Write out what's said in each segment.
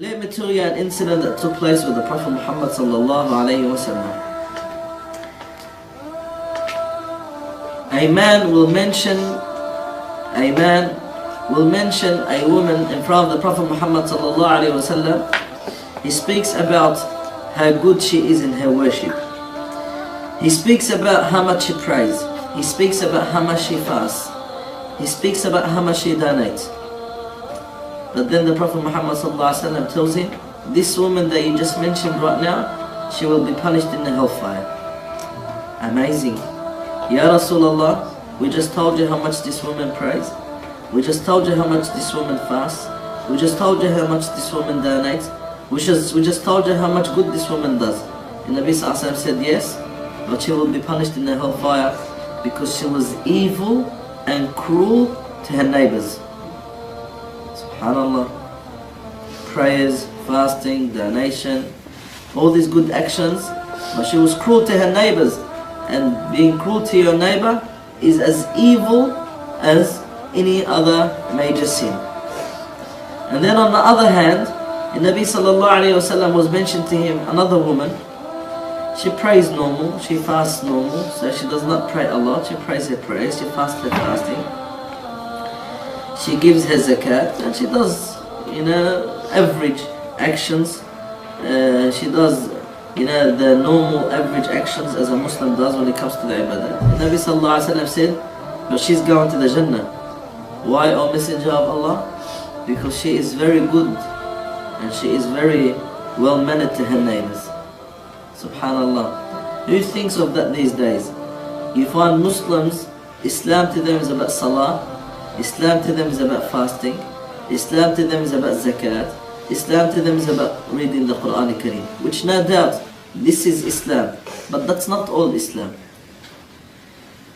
Let me tell you an incident that took place with the Prophet Muhammad sallallahu alayhi wa sallam. A man will mention a woman in front of the Prophet Muhammad sallallahu alayhi wa sallam. He speaks about how good she is in her worship. He speaks about how much she prays. He speaks about how much she fasts. He speaks about how much she donates. But then the Prophet Muhammad ﷺ tells him, this woman that you just mentioned right now, she will be punished in the hellfire. Amazing. Ya Rasulullah, we just told you how much this woman prays. We just told you how much this woman fasts. We just told you how much this woman donates. We just told you how much good this woman does. And Nabi ﷺ said yes, but she will be punished in the hellfire because she was evil and cruel to her neighbors. SubhanAllah. Prayers, fasting, donation, all these good actions, but she was cruel to her neighbors. And being cruel to your neighbor is as evil as any other major sin. And then on the other hand, the Nabi sallallahu alayhi wa sallam was mentioned to him another woman. She prays normal, she fasts normal, so she does not pray a lot. She prays her prayers, she fasts her fasting. She gives her zakat, and she does, average actions. She does, the normal average actions as a Muslim does when it comes to the ibadah. The Nabi sallallahu alayhi wa sallam said, but she's going to the Jannah. Why, O Messenger of Allah? Because she is very good, and she is very well mannered to her neighbors. Subhanallah. Who thinks of that these days? You find Muslims, Islam to them is about salah, Islam to them is about fasting, Islam to them is about zakat, Islam to them is about reading the Quran Kareem, which no doubt, this is Islam, but that's not all Islam.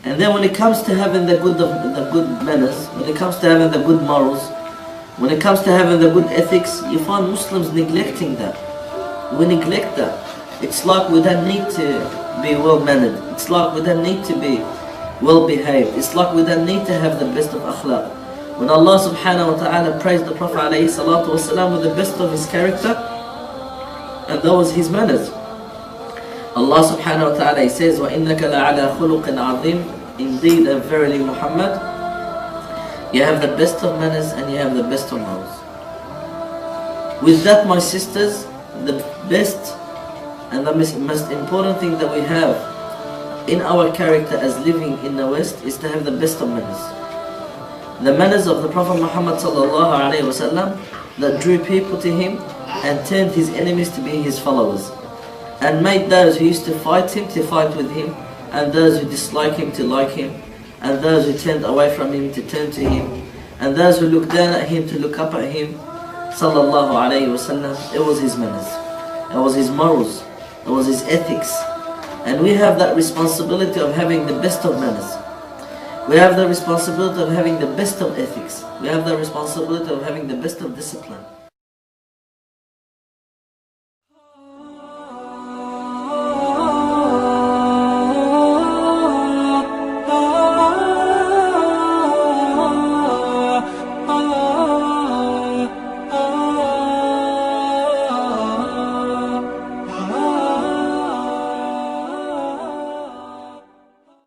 And then when it comes to having the good manners, when it comes to having the good morals, when it comes to having the good ethics, you find Muslims neglecting that. We neglect that. It's like we don't need to be well mannered. It's like we don't need to be well behaved. It's like we don't need to have the best of akhlaq. When Allah subhanahu wa ta'ala praised the Prophet alayhi salatu wasalam with the best of his character, and that was his manners. Allah subhanahu wa ta'ala, he says, وَإِنَّكَ لَعَلَى خُلُقٍ عَظِيمٍ. Indeed and verily Muhammad, you have the best of manners and you have the best of morals. With that, my sisters, the best and the most important thing that we have in our character as living in the West is to have the best of manners. The manners of the Prophet Muhammad sallallahu alayhi wa sallam that drew people to him and turned his enemies to be his followers, and made those who used to fight him to fight with him, and those who dislike him to like him, and those who turned away from him to turn to him, and those who looked down at him to look up at him, sallallahu alayhi wa sallam. It was his manners, it was his morals, it was his ethics. And we have that responsibility of having the best of manners. We have the responsibility of having the best of ethics. We have the responsibility of having the best of discipline.